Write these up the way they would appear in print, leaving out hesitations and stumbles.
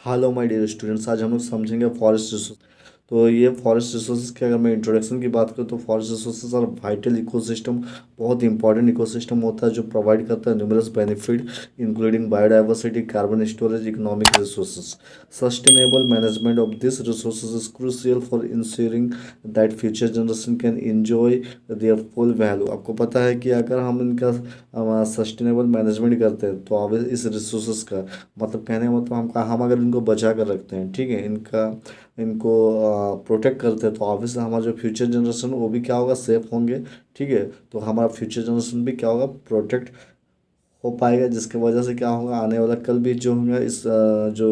Hello my dear students, आज हम लोग समझेंगे फॉरेस्ट रिसोर्स। तो ये फॉरेस्ट रिसोर्सेज की अगर मैं इंट्रोडक्शन की बात करूँ तो फॉरेस्ट रिसोर्सेज और वाइटल इकोसिस्टम, बहुत इंपॉर्टेंट इकोसिस्टम होता है जो प्रोवाइड करता है numerous benefit including biodiversity, carbon storage, economic resources. Sustainable management of this resources is crucial for ensuring that future generation can enjoy there full value. आपको पता है कि अगर हम इनका सस्टेनेबल मैनेजमेंट करते हैं तो ऑब्वियस इस रिसोर्सेज का मतलब कहने का मतलब हम अगर इनको बचा कर रखते हैं, ठीक है, इनको प्रोटेक्ट करते हैं तो ऑब्वियसली हमारा जो फ्यूचर जनरेशन वो भी क्या होगा, सेफ होंगे। ठीक है, तो हमारा फ्यूचर जनरेशन भी क्या होगा, प्रोटेक्ट हो पाएगा, जिसकी वजह से क्या होगा, आने वाला कल भी जो होंगे जो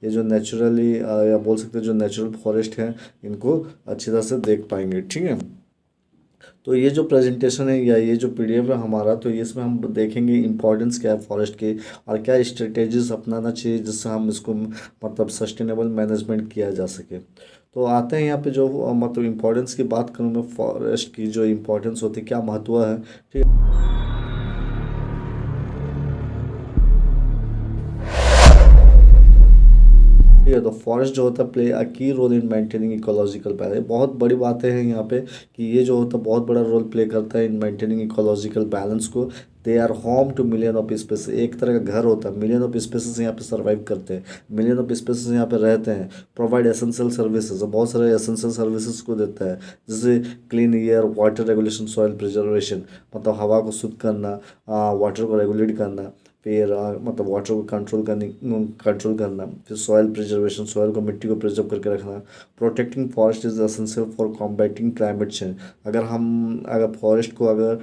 ये जो नेचुरली या बोल सकते हैं जो नेचुरल फॉरेस्ट है इनको अच्छी तरह से देख पाएंगे। ठीक है, तो ये जो प्रेजेंटेशन है या ये जो पीडीएफ है हमारा, तो ये इसमें हम देखेंगे इंपॉर्टेंस क्या है फॉरेस्ट के और क्या स्ट्रेटेजीज अपनाना चाहिए जिससे हम इसको मतलब सस्टेनेबल मैनेजमेंट किया जा सके। तो आते हैं यहाँ पे जो मतलब इम्पोर्टेंस की बात करूँ मैं, फॉरेस्ट की जो इम्पोर्टेंस होती है, क्या महत्व है। ठीक है, ठीक है, तो फॉरेस्ट जो होता है play a key role in maintaining ecological balance. बहुत बड़ी बातें हैं यहाँ पे कि ये जो होता है बहुत बड़ा रोल प्ले करता है इन मेंटेनिंग इकोलॉजिकल बैलेंस को। They are home to million of species, एक तरह का घर होता है, मिलियन ऑफ स्पेसीज यहाँ पे सर्वाइव करते हैं, मिलियन ऑफ स्पेसीज यहाँ पे रहते हैं। प्रोवाइड एसेंशियल सर्विसेज, बहुत सारे एसेंशियल सर्विसेज को देता है, जैसे clean air, water regulation, soil preservation, मतलब हवा को शुद्ध करना, वाटर को रेगुलेट करना, फिर मतलब वाटर को कंट्रोल करना, फिर सॉइल प्रिजर्वेशन, सॉइल को, मिट्टी को प्रिजर्व करके रखना। Protecting forest is essential for combating climate change. अगर फॉरेस्ट को अगर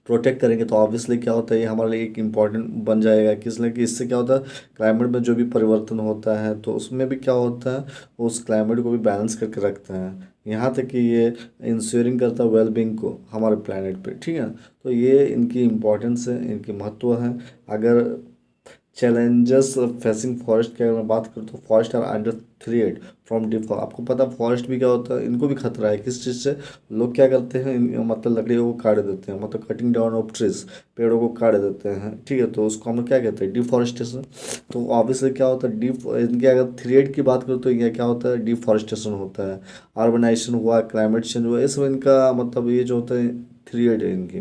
प्रोटेक्ट करेंगे तो ऑब्वियसली क्या होता है, ये हमारे लिए एक इम्पॉर्टेंट बन जाएगा कि इसलिए कि इससे क्या होता है, क्लाइमेट में जो भी परिवर्तन होता है तो उसमें भी क्या होता है, उस क्लाइमेट को भी बैलेंस करके रखता है। यहाँ तक कि ये इंश्योरिंग करता है वेलबींग को हमारे प्लानट पे। ठीक है, तो ये इनकी इम्पोर्टेंस है, इनकी महत्व है। अगर चैलेंजेस फेसिंग फॉरेस्ट की अगर मैं बात करूँ तो forest are under threat from डिफॉ। आपको पता फॉरेस्ट भी क्या होता है, इनको भी खतरा है किस चीज़ से। लोग क्या करते हैं, मतलब लकड़ियों को काट देते हैं, मतलब कटिंग डाउन ऑफ ट्रीज, पेड़ों को काट देते हैं। ठीक है, तो उसको हम क्या कहते हैं, डिफॉरेस्टेशन। तो ऑब्वियसली क्या होता है, इनके अगर थ्रेट की बात करूँ तो ये क्या होता है, डिफॉरेस्टेशन होता है, अर्बनाइजेशन हुआ, क्लाइमेट चेंज हुआ, ये सब इनका मतलब ये जो होता है थ्रेट है इनकी।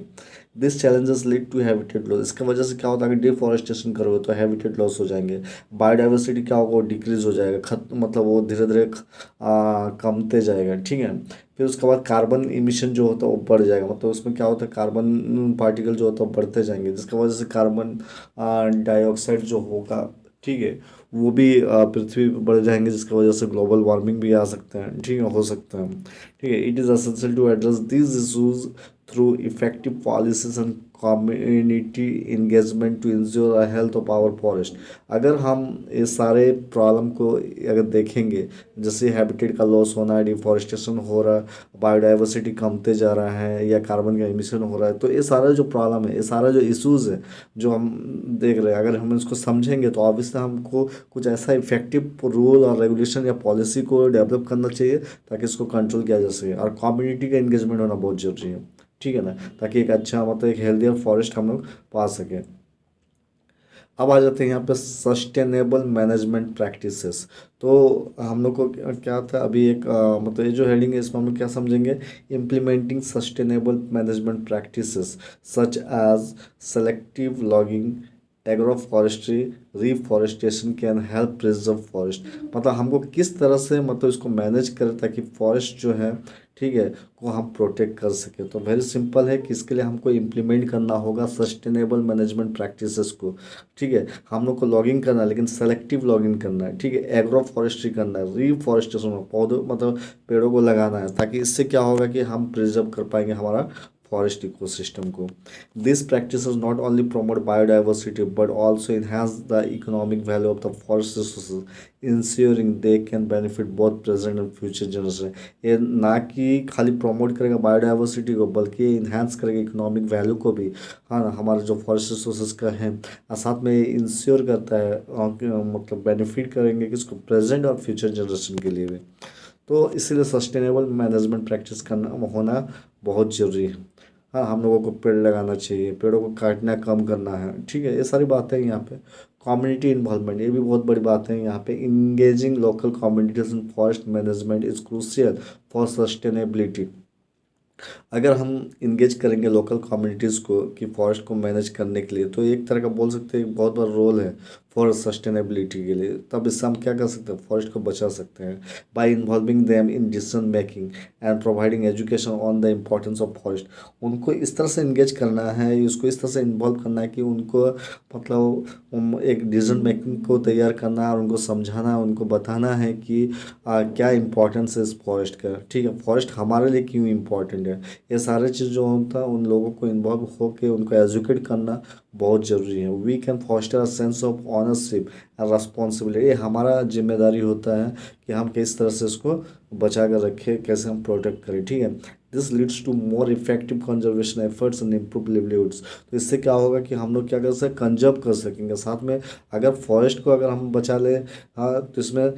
This challenges lead to habitat loss. इसकी वजह से क्या होता है, अगर डिफॉरेस्टेशन करोगे तो हैबिटेट लॉस हो जाएंगे, बायोडाइवर्सिटी क्या होगा, डिक्रीज हो जाएगा, मतलब वो धीरे धीरे कमते जाएगा। ठीक है, फिर उसके बाद कार्बन इमिशन जो होता है वो बढ़ जाएगा, मतलब उसमें क्या होता है, कार्बन पार्टिकल जो होता है वो बढ़ते जाएंगे, जिसकी वजह से कार्बन डाइऑक्साइड जो होगा, ठीक है, वो भी पृथ्वी पर बढ़ जाएंगे, जिसकी वजह से ग्लोबल वार्मिंग भी आ सकते हैं। ठीक है, हो सकता है। ठीक है, it is essential to address these issues through effective policies and community engagement to ensure the health of our forest। अगर हम ये सारे प्रॉब्लम को अगर देखेंगे, जैसे हैबिटेट का लॉस होना है, डिफॉरेस्टेशन हो रहा है, बायोडाइवर्सिटी कमते जा रहा है, या कार्बन का एमिशन हो रहा है, तो ये सारा जो प्रॉब्लम है, ये सारा जो इश्यूज़ है जो हम देख रहे हैं, अगर हम इसको समझेंगे तो ऑब्वियसली हमको कुछ ऐसा इफेक्टिव रूल और रेगुलेशन या पॉलिसी को डेवलप करना चाहिए ताकि इसको कंट्रोल किया जा सके, और कम्युनिटी का इंगेजमेंट होना बहुत ज़रूरी है। ठीक है ना, ताकि एक अच्छा मतलब एक हेल्दियर फॉरेस्ट हम लोग पा सकें। अब आ जाते हैं यहाँ पे सस्टेनेबल मैनेजमेंट प्रैक्टिसेस। तो हम लोग को क्या था अभी एक मतलब ये जो हेडिंग है इसमें हम लोग क्या समझेंगे, implementing sustainable management practices such as selective logging, agroforestry, reforestation can help preserve forest. मतलब हमको किस तरह से मतलब इसको मैनेज करें ताकि फॉरेस्ट जो है, ठीक है, को हम प्रोटेक्ट कर सकें। तो वेरी सिंपल है कि इसके लिए हमको इम्प्लीमेंट करना होगा सस्टेनेबल मैनेजमेंट प्रैक्टिसेस को। ठीक है, हम लोग को लॉगिंग करना है लेकिन सेलेक्टिव लॉगिंग करना है। ठीक है, एग्रो फॉरेस्ट्री करना है, रिफॉरेस्टेशन, पौधों मतलब पेड़ों को लगाना है, ताकि इससे क्या होगा कि हम प्रिजर्व कर पाएंगे हमारा फॉरेस्ट इकोसिस्टम को। This practices not only promote biodiversity but also enhance the economic value of the forest resources, ensuring they can benefit both present and future generation। ये ना कि खाली प्रमोट करेगा बायोडाइवर्सिटी को बल्कि ये इन्हांस करेगा इकोनॉमिक वैल्यू को भी, हाँ ना, हमारे जो फॉरेस्ट रिसोर्सेज का है, और साथ में ये इंश्योर करता है मतलब बेनिफिट करेंगे किसको, प्रेजेंट और फ्यूचर जनरेशन के लिए भी। तो इसीलिए सस्टेनेबल मैनेजमेंट प्रैक्टिस करना होना बहुत ज़रूरी है। हाँ, हम लोगों को पेड़ लगाना चाहिए, पेड़ों को काटना कम करना है। ठीक है, ये सारी बातें हैं यहाँ पे। कम्युनिटी इन्वॉल्वमेंट, ये भी बहुत बड़ी बात है यहाँ पे। Engaging local communities in forest management is crucial for sustainability. अगर हम इंगेज करेंगे लोकल कम्युनिटीज़ को कि फॉरेस्ट को मैनेज करने के लिए, तो एक तरह का बोल सकते हैं एक बहुत बड़ा रोल है फॉर सस्टेनेबिलिटी के लिए। तब इससे हम क्या कर सकते हैं, फॉरेस्ट को बचा सकते हैं bye involving them in decision making and providing education on the importance of forest. उनको इस तरह से इंगेज करना है, उसको इस तरह से इन्वॉल्व करना है कि उनको मतलब एक डिसीजन मेकिंग को तैयार करना है और उनको समझाना है, उनको बताना है कि क्या इम्पोर्टेंस है इस फॉरेस्ट का। ठीक है, फॉरेस्ट हमारे लिए क्यों इम्पोर्टेंट है, ये सारे चीज़ जो होता है उन लोगों को इन्वॉल्व होकर उनको एजुकेट करना बहुत ज़रूरी है। We can foster a sense of ownership and responsibility. ये हमारा जिम्मेदारी होता है कि हम किस तरह से इसको बचा कर रखें, कैसे हम प्रोटेक्ट करें। ठीक है, this leads to more effective conservation efforts and improve livelihoods. तो इससे क्या होगा कि हम लोग क्या कर सकते, कंजर्व कर सकेंगे। साथ में अगर फॉरेस्ट को अगर हम बचा ले, हाँ, तो इसमें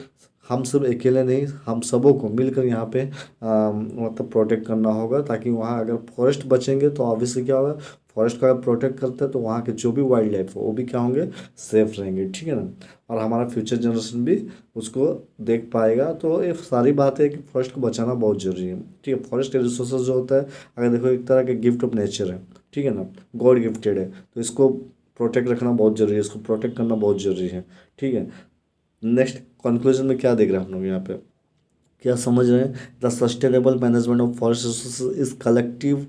हम सब अकेले नहीं, हम सबों को मिलकर यहाँ पे मतलब प्रोटेक्ट करना होगा, ताकि वहाँ अगर फॉरेस्ट बचेंगे तो ऑब्वियसली क्या होगा, फॉरेस्ट का अगर प्रोटेक्ट करते हैं तो वहाँ के जो भी वाइल्ड लाइफ हो वो भी क्या होंगे, सेफ रहेंगे। ठीक है ना, और हमारा फ्यूचर जनरेशन भी उसको देख पाएगा। तो ये सारी बात है कि फॉरेस्ट को बचाना बहुत ज़रूरी है। ठीक है, फॉरेस्ट के रिसोर्सेज जो होता है, अगर देखो एक तरह के गिफ्ट ऑफ नेचर है, ठीक है ना, गॉड गिफ्टेड है, तो इसको प्रोटेक्ट रखना बहुत ज़रूरी है, इसको प्रोटेक्ट करना बहुत ज़रूरी है। ठीक है, नेक्स्ट कंक्लूजन में क्या देख रहे हैं हम लोग यहाँ पे, क्या समझ रहे हैं, the sustainable management of forest resources is collective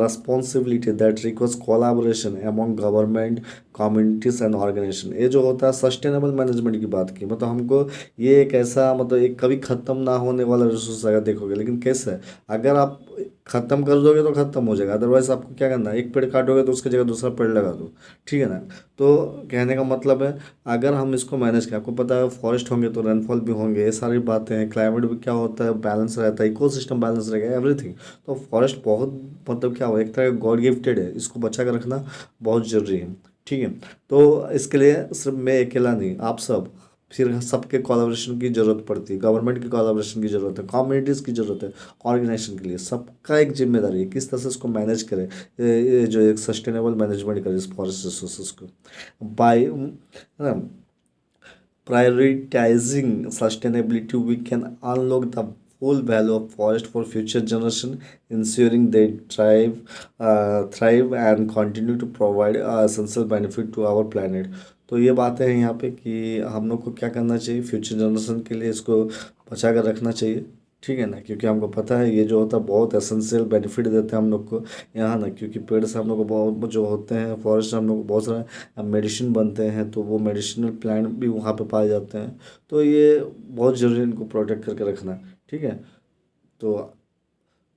responsibility that requires collaboration among government, communities and organisation. ये जो होता है सस्टेनेबल मैनेजमेंट की बात की, मतलब हमको ये एक ऐसा मतलब एक कभी ख़त्म ना होने वाला रिसोर्स अगर देखोगे, लेकिन कैसे है, अगर आप ख़त्म कर दोगे तो ख़त्म हो जाएगा, अदरवाइज आपको क्या करना है, एक पेड़ काटोगे तो उसकी जगह दूसरा पेड़ लगा दो। ठीक है ना, तो कहने का मतलब है अगर हम इसको मैनेज करें, आपको पता है फॉरेस्ट होंगे तो रेनफॉल भी होंगे, ये सारी बातें हैं, क्लाइमेट भी क्या होता है बैलेंस रहता है, इकोसिस्टम बैलेंस रहेगा, एवरीथिंग। तो फॉरेस्ट बहुत मतलब क्या हो, एक तरह गॉड गिफ्टेड है, इसको बचा कर रखना बहुत ज़रूरी है। ठीक है, तो इसके लिए सिर्फ मैं अकेला नहीं, आप सब, फिर सबके कोलैबोरेशन की ज़रूरत पड़ती है, गवर्नमेंट की कोलैबोरेशन की ज़रूरत है, कम्युनिटीज़ की ज़रूरत है, ऑर्गेनाइजेशन के लिए सबका एक जिम्मेदारी है किस तरह से इसको मैनेज करें, ये जो एक सस्टेनेबल मैनेजमेंट करें इस फॉरेस्ट रिसोर्सेज को bye prioritizing sustainability. We can unlock the full value of forest for future generation, ensuring they thrive and continue to provide essential benefit to our planet. तो ये बातें हैं यहाँ पे कि हम लोग को क्या करना चाहिए, फ्यूचर जनरेशन के लिए इसको बचा कर रखना चाहिए। ठीक है ना, क्योंकि हमको पता है ये जो होता है बहुत एसेंशियल बेनिफिट देते हैं हम लोग को यहाँ ना, क्योंकि पेड़ से हम लोग को बहुत जो होते हैं, फॉरेस्ट से हम लोग को बहुत सारा मेडिसिन बनते हैं, तो वो मेडिसिनल प्लांट भी वहाँ पे पाए जाते हैं। तो ये बहुत ज़रूरी है इनको प्रोटेक्ट करके रखना। ठीक है, तो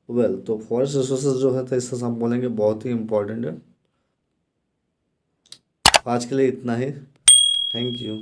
वेल, तो फॉरेस्ट रिसोर्सेज जो है तो इससे हम बोलेंगे बहुत ही इम्पोर्टेंट है। आज के लिए इतना ही, थैंक यू।